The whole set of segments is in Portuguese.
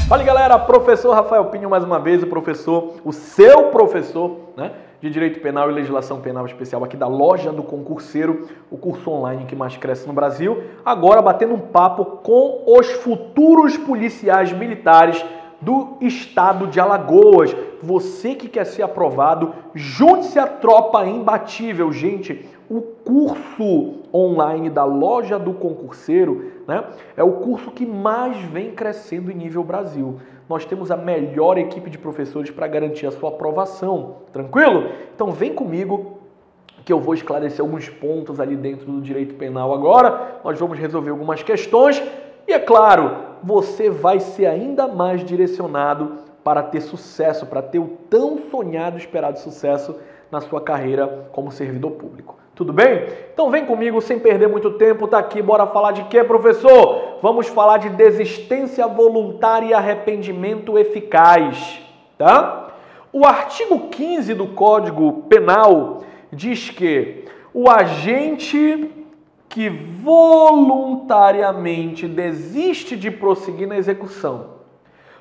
Fala galera, professor Rafael Pinho mais uma vez, o seu professor, né, de Direito Penal e Legislação Penal Especial aqui da Loja do Concurseiro, o curso online que mais cresce no Brasil. Agora batendo um papo com os futuros policiais militares do estado de Alagoas. Você que quer ser aprovado, junte-se à tropa imbatível, gente. O curso online da Loja do Concurseiro, né, é o curso que mais vem crescendo em nível Brasil. Nós temos a melhor equipe de professores para garantir a sua aprovação. Tranquilo? Então vem comigo que eu vou esclarecer alguns pontos ali dentro do direito penal agora. Nós vamos resolver algumas questões e, é claro, você vai ser ainda mais direcionado para ter sucesso, para ter o tão sonhado e esperado sucesso na sua carreira como servidor público. Tudo bem? Então vem comigo sem perder muito tempo, tá aqui, bora falar de quê, professor? Vamos falar de desistência voluntária e arrependimento eficaz, tá? O artigo 15 do Código Penal diz que o agente que voluntariamente desiste de prosseguir na execução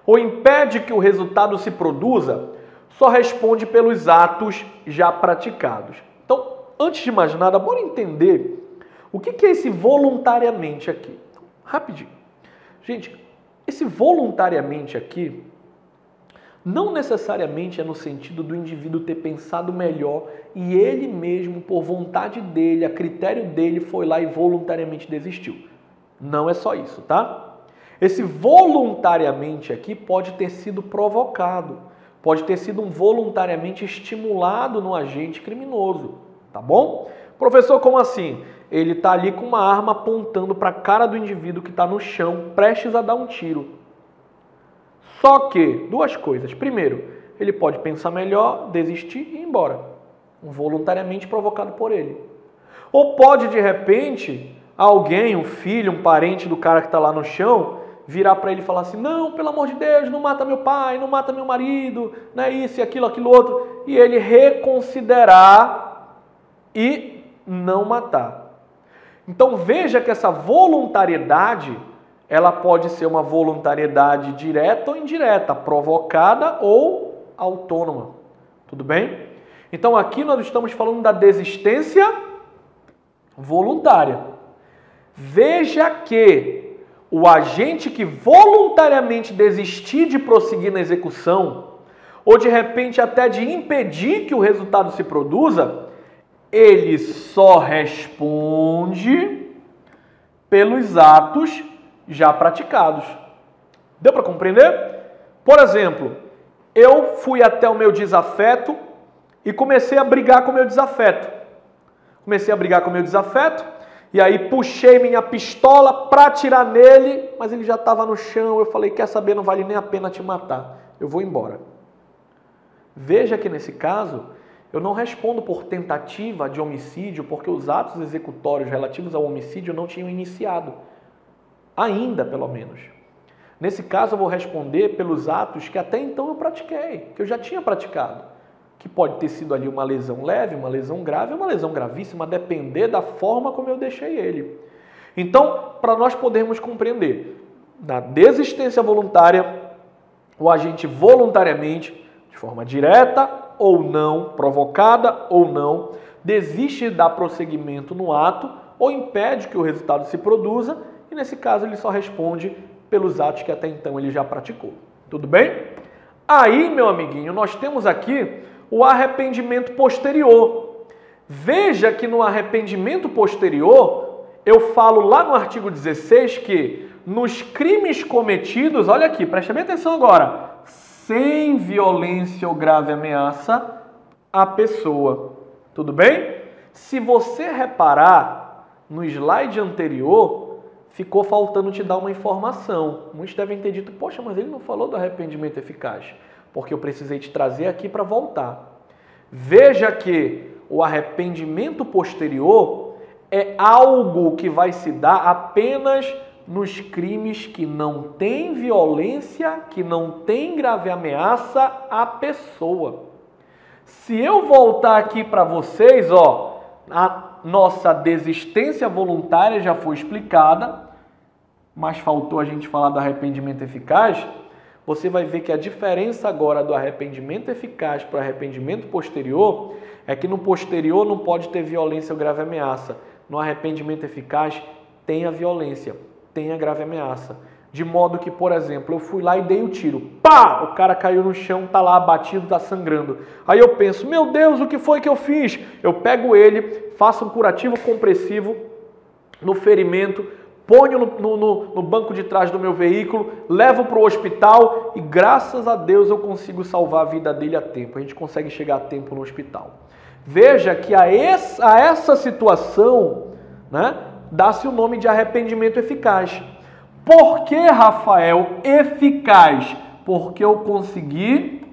ou impede que o resultado se produza, só responde pelos atos já praticados. Então, antes de mais nada, bora entender o que é esse voluntariamente aqui. Rapidinho. Gente, esse voluntariamente aqui não necessariamente é no sentido do indivíduo ter pensado melhor e ele mesmo, por vontade dele, a critério dele, foi lá e voluntariamente desistiu. Não é só isso, tá? Esse voluntariamente aqui pode ter sido provocado, pode ter sido um voluntariamente estimulado no agente criminoso, tá bom? Professor, como assim? Ele está ali com uma arma apontando para a cara do indivíduo que está no chão, prestes a dar um tiro. Só que, duas coisas. Primeiro, ele pode pensar melhor, desistir e ir embora. Voluntariamente provocado por ele. Ou pode, de repente, alguém, um filho, um parente do cara que está lá no chão, virar para ele e falar assim, não, pelo amor de Deus, não mata meu pai, não mata meu marido, não é isso e aquilo outro. E ele reconsiderar e não matar. Então veja que essa voluntariedade, ela pode ser uma voluntariedade direta ou indireta, provocada ou autônoma. Tudo bem? Então aqui nós estamos falando da desistência voluntária. Veja que o agente que voluntariamente desistir de prosseguir na execução, ou de repente até de impedir que o resultado se produza, ele só responde pelos atos já praticados. Deu para compreender? Por exemplo, eu fui até o meu desafeto e comecei a brigar com o meu desafeto. E aí puxei minha pistola para atirar nele, mas ele já estava no chão. Eu falei, quer saber, não vale nem a pena te matar. Eu vou embora. Veja que nesse caso, eu não respondo por tentativa de homicídio, porque os atos executórios relativos ao homicídio não tinham iniciado. Ainda, pelo menos. Nesse caso, eu vou responder pelos atos que até então eu pratiquei, que eu já tinha praticado. Que pode ter sido ali uma lesão leve, uma lesão grave, uma lesão gravíssima, a depender da forma como eu deixei ele. Então, para nós podermos compreender, na desistência voluntária, o agente voluntariamente, de forma direta ou não, provocada ou não, desiste de dar prosseguimento no ato ou impede que o resultado se produza e, nesse caso, ele só responde pelos atos que até então ele já praticou. Tudo bem? Aí, meu amiguinho, nós temos aqui o arrependimento posterior. Veja que no arrependimento posterior, eu falo lá no artigo 16 que nos crimes cometidos, olha aqui, preste bem atenção agora, sem violência ou grave ameaça à pessoa. Tudo bem? Se você reparar, no slide anterior, ficou faltando te dar uma informação. Muitos devem ter dito, poxa, mas ele não falou do arrependimento eficaz. Porque eu precisei te trazer aqui para voltar. Veja que o arrependimento posterior é algo que vai se dar apenas nos crimes que não tem violência, que não tem grave ameaça à pessoa. Se eu voltar aqui para vocês, ó, a nossa desistência voluntária já foi explicada, mas faltou a gente falar do arrependimento eficaz. você vai ver que a diferença agora do arrependimento eficaz para o arrependimento posterior é que no posterior não pode ter violência ou grave ameaça. No arrependimento eficaz tem a violência, tem a grave ameaça. De modo que, por exemplo, eu fui lá e dei o tiro. Pá! O cara caiu no chão, tá lá abatido, tá sangrando. Aí eu penso, meu Deus, o que foi que eu fiz? Eu pego ele, faço um curativo compressivo no ferimento, ponho no banco de trás do meu veículo, levo para o hospital e graças a Deus eu consigo salvar a vida dele a tempo. A gente consegue chegar a tempo no hospital. Veja que a essa situação, né, dá-se o nome de arrependimento eficaz. Por que, Rafael, eficaz? Porque eu consegui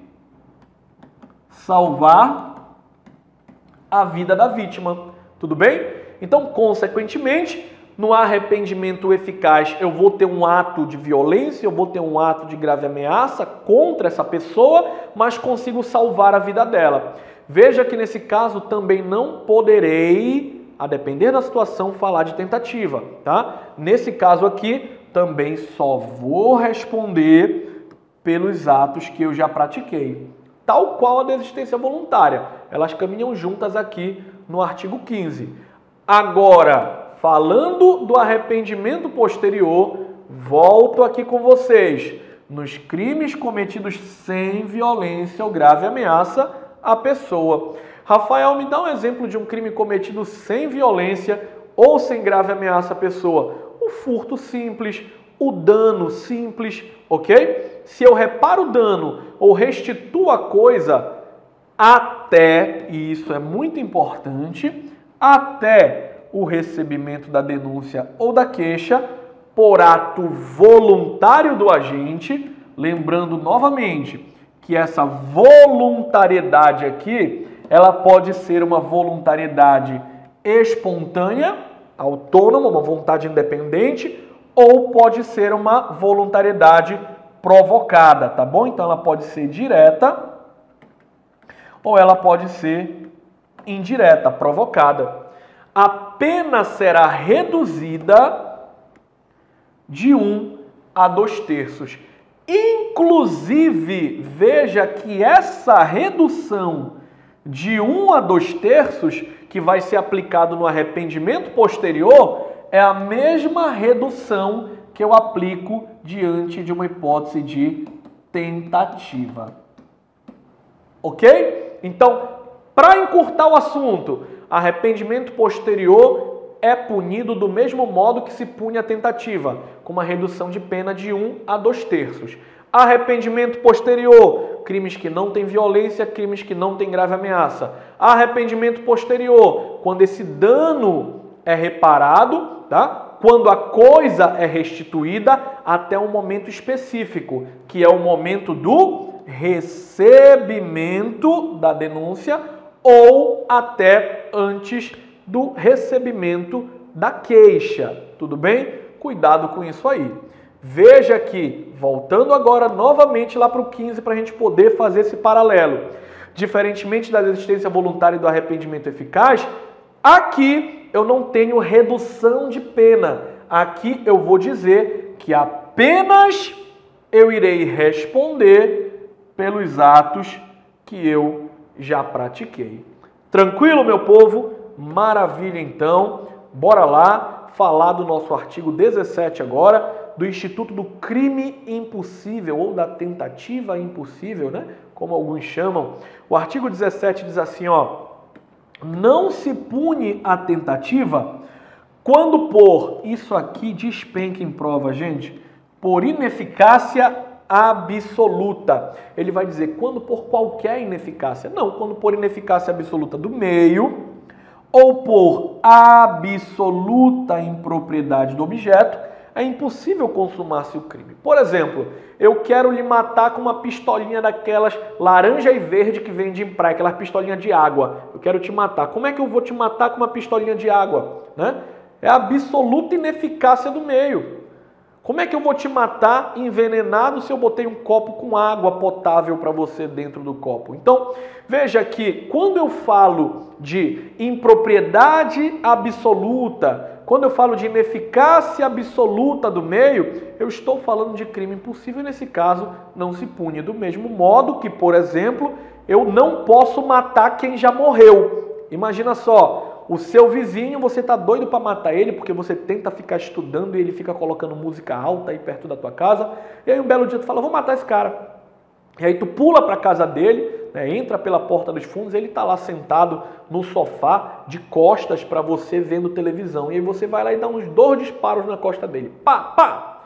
salvar a vida da vítima. Tudo bem? Então, consequentemente, no arrependimento eficaz, eu vou ter um ato de violência, eu vou ter um ato de grave ameaça contra essa pessoa, mas consigo salvar a vida dela. Veja que nesse caso também não poderei, a depender da situação, falar de tentativa, tá? Nesse caso aqui, também só vou responder pelos atos que eu já pratiquei. Tal qual a desistência voluntária. Elas caminham juntas aqui no artigo 15. Agora, falando do arrependimento posterior, volto aqui com vocês. Nos crimes cometidos sem violência ou grave ameaça à pessoa. Rafael, me dá um exemplo de um crime cometido sem violência ou sem grave ameaça à pessoa. O furto simples, o dano simples, ok? Se eu reparo o dano ou restituo a coisa até, e isso é muito importante, até o recebimento da denúncia ou da queixa por ato voluntário do agente, lembrando novamente que essa voluntariedade aqui, ela pode ser uma voluntariedade espontânea, autônoma, uma vontade independente, ou pode ser uma voluntariedade provocada, tá bom? Então ela pode ser direta ou ela pode ser indireta, provocada. A pena será reduzida de 1 a 2/3. Inclusive, veja que essa redução de 1 a 2/3 que vai ser aplicado no arrependimento posterior é a mesma redução que eu aplico diante de uma hipótese de tentativa. Ok? Então, para encurtar o assunto, arrependimento posterior é punido do mesmo modo que se pune a tentativa, com uma redução de pena de 1 a 2/3. Arrependimento posterior, crimes que não têm violência, crimes que não têm grave ameaça. Arrependimento posterior, quando esse dano é reparado, tá? Quando a coisa é restituída até um momento específico, que é o momento do recebimento da denúncia ou até antes do recebimento da queixa. Tudo bem? Cuidado com isso aí. Veja que, voltando agora novamente lá para o 15 para a gente poder fazer esse paralelo. Diferentemente da desistência voluntária e do arrependimento eficaz, aqui eu não tenho redução de pena. Aqui eu vou dizer que apenas eu irei responder pelos atos que eu já pratiquei. Tranquilo, meu povo? Maravilha, então. Bora lá falar do nosso artigo 17 agora, do Instituto do Crime Impossível, ou da tentativa impossível, né? Como alguns chamam. O artigo 17 diz assim, ó: não se pune a tentativa quando por, isso aqui despenca em prova, gente, por ineficácia absoluta. Ele vai dizer quando por qualquer ineficácia. Não, quando por ineficácia absoluta do meio ou por absoluta impropriedade do objeto, é impossível consumar-se o crime. Por exemplo, eu quero lhe matar com uma pistolinha daquelas laranja e verde que vende em praia, aquelas pistolinhas de água. Eu quero te matar. Como é que eu vou te matar com uma pistolinha de água? Né? É a absoluta ineficácia do meio. Como é que eu vou te matar envenenado se eu botei um copo com água potável para você dentro do copo? Então, veja que quando eu falo de impropriedade absoluta, quando eu falo de ineficácia absoluta do meio, eu estou falando de crime impossível e nesse caso não se pune. Do mesmo modo que, por exemplo, eu não posso matar quem já morreu. Imagina só, o seu vizinho, você tá doido para matar ele porque você tenta ficar estudando e ele fica colocando música alta aí perto da tua casa. E aí um belo dia tu fala, vou matar esse cara. E aí tu pula para a casa dele, né, entra pela porta dos fundos, ele está lá sentado no sofá, de costas para você, vendo televisão. E aí você vai lá e dá uns 2 disparos na costa dele. Pá, pá!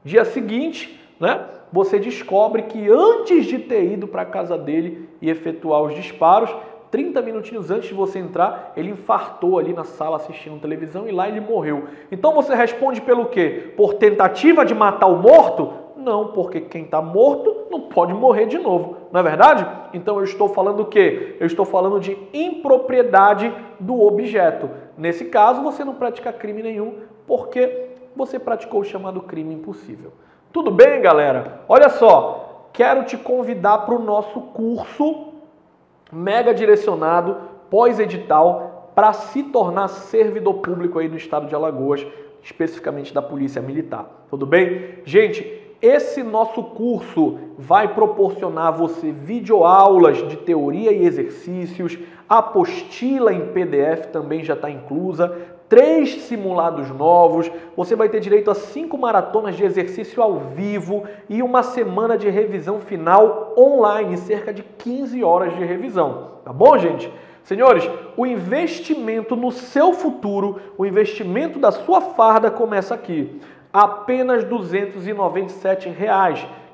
Dia seguinte, né, você descobre que antes de ter ido para a casa dele e efetuar os disparos, 30 minutinhos antes de você entrar, ele infartou ali na sala assistindo televisão e lá ele morreu. Então você responde pelo quê? Por tentativa de matar o morto? Não, porque quem está morto não pode morrer de novo, não é verdade? Então eu estou falando o quê? Eu estou falando de impropriedade do objeto. Nesse caso, você não pratica crime nenhum, porque você praticou o chamado crime impossível. Tudo bem, galera? Olha só, quero te convidar para o nosso curso mega direcionado, pós-edital, para se tornar servidor público aí no estado de Alagoas, especificamente da Polícia Militar. Tudo bem? Gente, esse nosso curso vai proporcionar a você videoaulas de teoria e exercícios, apostila em PDF também já está inclusa, 3 simulados novos, você vai ter direito a 5 maratonas de exercício ao vivo e uma semana de revisão final online, cerca de 15 horas de revisão. Tá bom, gente? Senhores, o investimento no seu futuro, o investimento da sua farda começa aqui. Apenas R$ 297,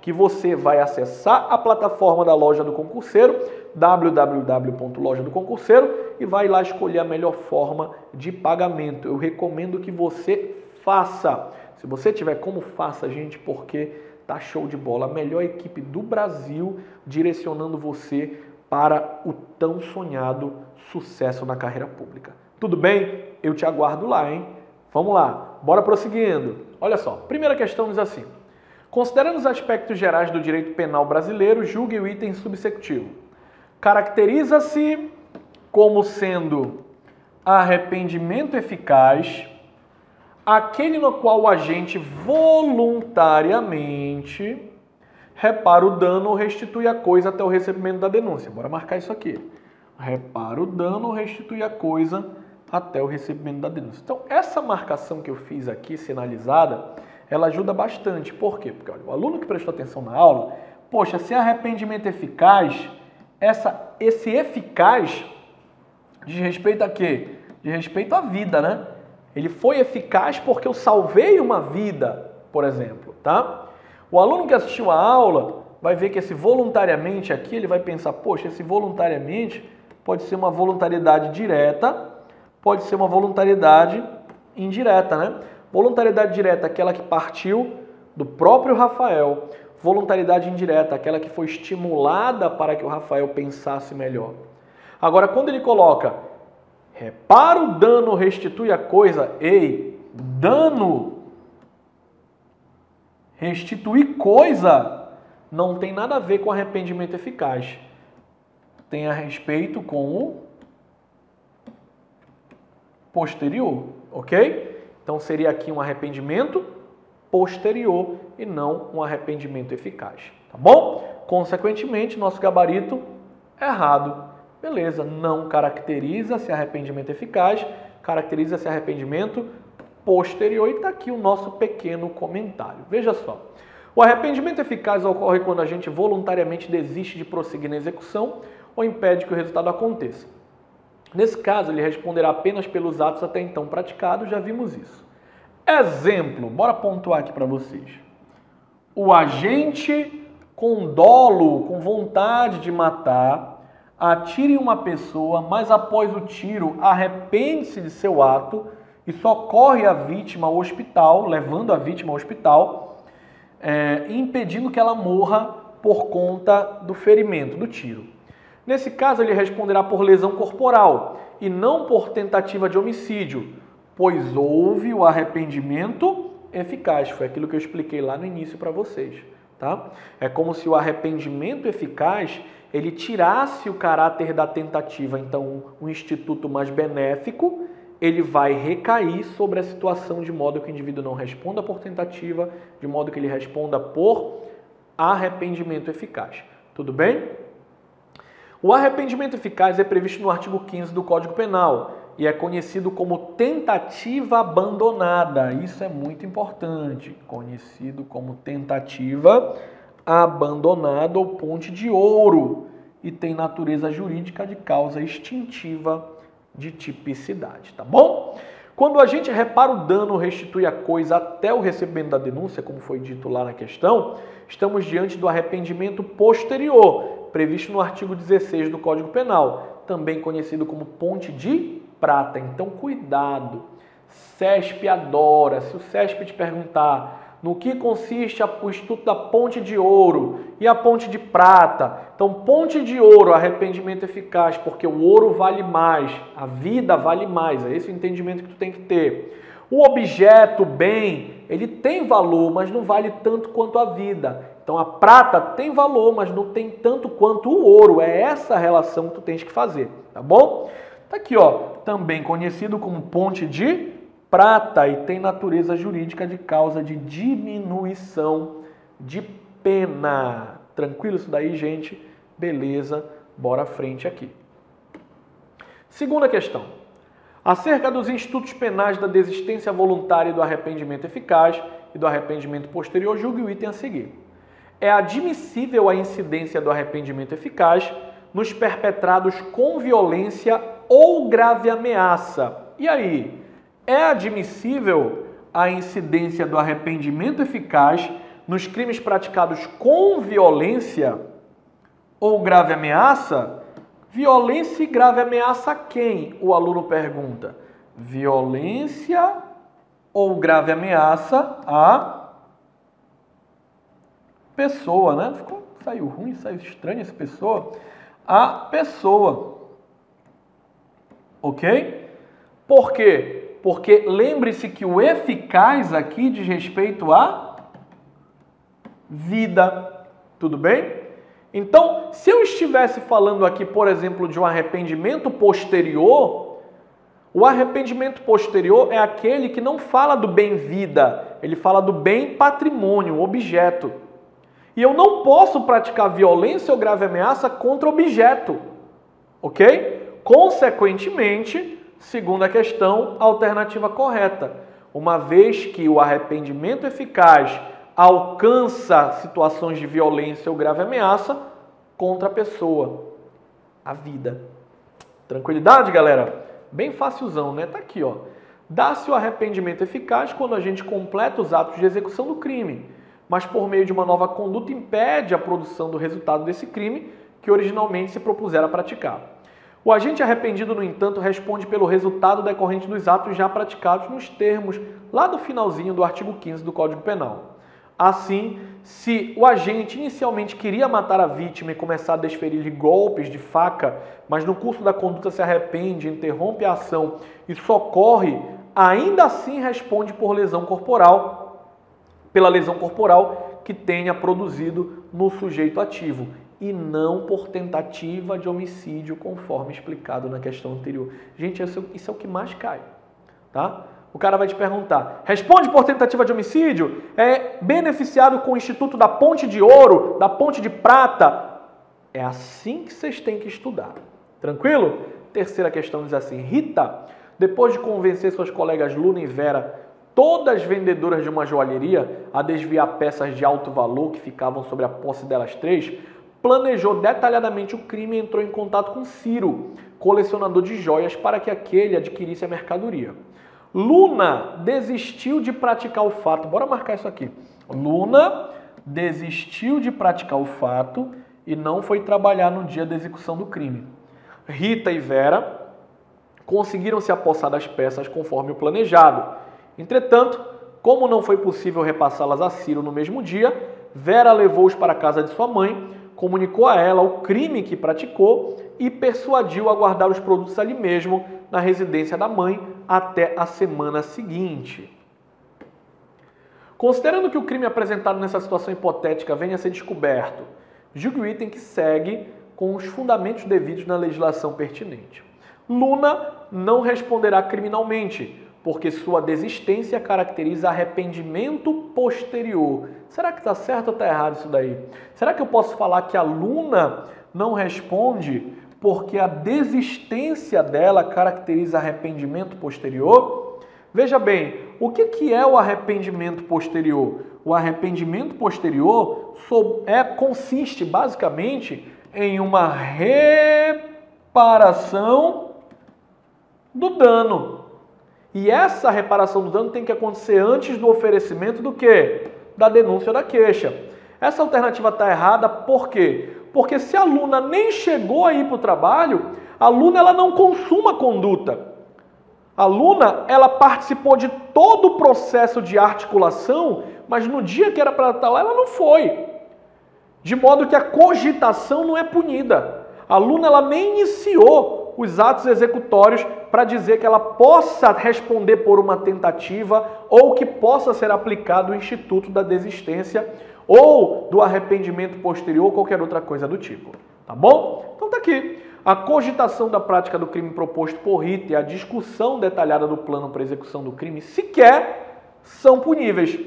que você vai acessar a plataforma da Loja do Concurseiro, www.lojadoconcurseiro, e vai lá escolher a melhor forma de pagamento. Eu recomendo que você faça. Se você tiver como, faça, gente, porque tá show de bola. A melhor equipe do Brasil direcionando você para o tão sonhado sucesso na carreira pública. Tudo bem? Eu te aguardo lá, hein? Vamos lá, bora prosseguindo. Olha só, primeira questão diz assim: considerando os aspectos gerais do direito penal brasileiro, julgue o item subsecutivo. Caracteriza-se como sendo arrependimento eficaz aquele no qual o agente voluntariamente repara o dano ou restitui a coisa até o recebimento da denúncia. Bora marcar isso aqui. Repara o dano ou restitui a coisa até o recebimento da denúncia. Então, essa marcação que eu fiz aqui, sinalizada, ela ajuda bastante. Por quê? Porque olha, o aluno que prestou atenção na aula, poxa, se arrependimento eficaz, esse eficaz diz respeito a quê? Diz respeito à vida, né? Ele foi eficaz porque eu salvei uma vida, por exemplo, tá? O aluno que assistiu a aula vai ver que esse voluntariamente aqui, ele vai pensar, poxa, esse voluntariamente pode ser uma voluntariedade direta, pode ser uma voluntariedade indireta, né? Voluntariedade direta, aquela que partiu do próprio Rafael. Voluntariedade indireta, aquela que foi estimulada para que o Rafael pensasse melhor. Agora, quando ele coloca, repara o dano, restitui a coisa, ei, dano, restituir coisa, não tem nada a ver com arrependimento eficaz. Tem a respeito com o posterior, ok? Então seria aqui um arrependimento posterior e não um arrependimento eficaz, tá bom? Consequentemente, nosso gabarito é errado. Beleza, não caracteriza-se arrependimento eficaz, caracteriza-se arrependimento posterior e está aqui o nosso pequeno comentário. Veja só, o arrependimento eficaz ocorre quando a gente voluntariamente desiste de prosseguir na execução ou impede que o resultado aconteça. Nesse caso, ele responderá apenas pelos atos até então praticados, já vimos isso. Exemplo, bora pontuar aqui para vocês. O agente com dolo, com vontade de matar, atira em uma pessoa, mas após o tiro arrepende-se de seu ato e socorre a vítima ao hospital, levando a vítima ao hospital, impedindo que ela morra por conta do ferimento, do tiro. Nesse caso, ele responderá por lesão corporal e não por tentativa de homicídio, pois houve o arrependimento eficaz. Foi aquilo que eu expliquei lá no início para vocês, tá? É como se o arrependimento eficaz, ele tirasse o caráter da tentativa, então um instituto mais benéfico, ele vai recair sobre a situação de modo que o indivíduo não responda por tentativa, de modo que ele responda por arrependimento eficaz. Tudo bem? O arrependimento eficaz é previsto no artigo 15 do Código Penal e é conhecido como tentativa abandonada. Isso é muito importante. Conhecido como tentativa abandonada ou ponte de ouro e tem natureza jurídica de causa extintiva de tipicidade, tá bom? Quando a gente repara o dano ou restitui a coisa até o recebimento da denúncia, como foi dito lá na questão, estamos diante do arrependimento posterior, previsto no artigo 16 do Código Penal, também conhecido como ponte de prata. Então, cuidado. CESP adora. Se o CESP te perguntar no que consiste o Instituto da Ponte de Ouro e a Ponte de Prata. Então, ponte de ouro, arrependimento eficaz, porque o ouro vale mais, a vida vale mais. É esse o entendimento que tu tem que ter. O objeto, o bem, ele tem valor, mas não vale tanto quanto a vida. Então, a prata tem valor, mas não tem tanto quanto o ouro. É essa a relação que tu tens que fazer, tá bom? Tá aqui, ó, também conhecido como ponte de prata e tem natureza jurídica de causa de diminuição de pena. Tranquilo isso daí, gente? Beleza, bora à frente aqui. Segunda questão. Acerca dos institutos penais da desistência voluntária e do arrependimento eficaz e do arrependimento posterior, julgue o item a seguir. É admissível a incidência do arrependimento eficaz nos perpetrados com violência ou grave ameaça. E aí? É admissível a incidência do arrependimento eficaz nos crimes praticados com violência ou grave ameaça? Violência e grave ameaça a quem? O aluno pergunta. Violência ou grave ameaça a pessoa, né? Saiu ruim, saiu estranho essa pessoa. A pessoa. Ok? Por quê? Porque lembre-se que o eficaz aqui diz respeito à vida. Tudo bem? Então, se eu estivesse falando aqui, por exemplo, de um arrependimento posterior, o arrependimento posterior é aquele que não fala do bem-vida, ele fala do bem patrimônio, objeto. E eu não posso praticar violência ou grave ameaça contra objeto. Ok? Consequentemente, segundo a questão, a alternativa correta, uma vez que o arrependimento eficaz alcança situações de violência ou grave ameaça contra a pessoa, a vida. Tranquilidade, galera? Bem facilzão, né? Tá aqui, ó. Dá-se o arrependimento eficaz quando a gente completa os atos de execução do crime, mas por meio de uma nova conduta impede a produção do resultado desse crime que originalmente se propusera a praticar. O agente arrependido, no entanto, responde pelo resultado decorrente dos atos já praticados nos termos lá do finalzinho do artigo 15 do Código Penal. Assim, se o agente inicialmente queria matar a vítima e começar a desferir-lhe golpes de faca, mas no curso da conduta se arrepende, interrompe a ação e socorre, ainda assim responde por lesão corporal, pela lesão corporal que tenha produzido no sujeito ativo, e não por tentativa de homicídio, conforme explicado na questão anterior. Gente, isso é o que mais cai, tá? O cara vai te perguntar, responde por tentativa de homicídio? É beneficiado com o Instituto da Ponte de Ouro, da Ponte de Prata? É assim que vocês têm que estudar. Tranquilo? Terceira questão diz assim, Rita, depois de convencer suas colegas Luna e Vera, todas vendedoras de uma joalheria, a desviar peças de alto valor que ficavam sobre a posse delas três, planejou detalhadamente o crime e entrou em contato com Ciro, colecionador de joias, para que aquele adquirisse a mercadoria. Luna desistiu de praticar o fato. Bora marcar isso aqui. Luna desistiu de praticar o fato e não foi trabalhar no dia da execução do crime. Rita e Vera conseguiram se apossar das peças conforme o planejado. Entretanto, como não foi possível repassá-las a Ciro no mesmo dia, Vera levou-os para a casa de sua mãe, comunicou a ela o crime que praticou e persuadiu a guardar os produtos ali mesmo, na residência da mãe, até a semana seguinte. Considerando que o crime apresentado nessa situação hipotética venha a ser descoberto, julgue o item que segue com os fundamentos devidos na legislação pertinente. Luna não responderá criminalmente, porque sua desistência caracteriza arrependimento posterior. Será que está certo ou está errado isso daí? Será que eu posso falar que a Luna não responde porque a desistência dela caracteriza arrependimento posterior? Veja bem, o que é o arrependimento posterior? O arrependimento posterior consiste basicamente em uma reparação do dano. E essa reparação do dano tem que acontecer antes do oferecimento do quê? Da denúncia da queixa. Essa alternativa está errada por quê? Porque se a aluna nem chegou a ir para o trabalho, a aluna ela não consuma conduta. A aluna ela participou de todo o processo de articulação, mas no dia que era para estar lá, ela não foi. De modo que a cogitação não é punida. A aluna ela nem iniciou os atos executórios para dizer que ela possa responder por uma tentativa ou que possa ser aplicado o instituto da desistência ou do arrependimento posterior ou qualquer outra coisa do tipo. Tá bom? Então tá aqui. A cogitação da prática do crime proposto por Rita e a discussão detalhada do plano para execução do crime sequer são puníveis,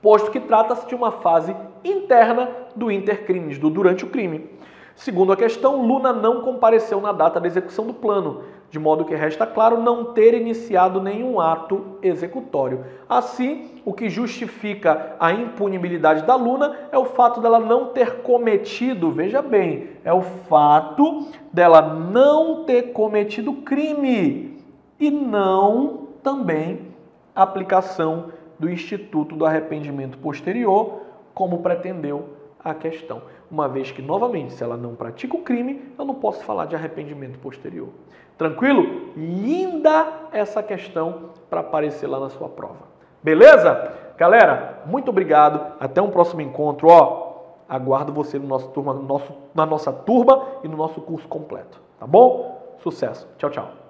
posto que trata-se de uma fase interna do intercrimes, do durante o crime. Segundo a questão, Luna não compareceu na data da execução do plano, de modo que resta claro não ter iniciado nenhum ato executório. Assim, o que justifica a impunibilidade da Luna é o fato dela não ter cometido, veja bem, é o fato dela não ter cometido crime e não também a aplicação do Instituto do Arrependimento Posterior, como pretendeu a questão. Uma vez que, novamente, se ela não pratica o crime, eu não posso falar de arrependimento posterior. Tranquilo? Linda essa questão para aparecer lá na sua prova. Beleza? Galera, muito obrigado. Até um próximo encontro. Aguardo você no na nossa turma e no nosso curso completo. Tá bom? Sucesso. Tchau, tchau.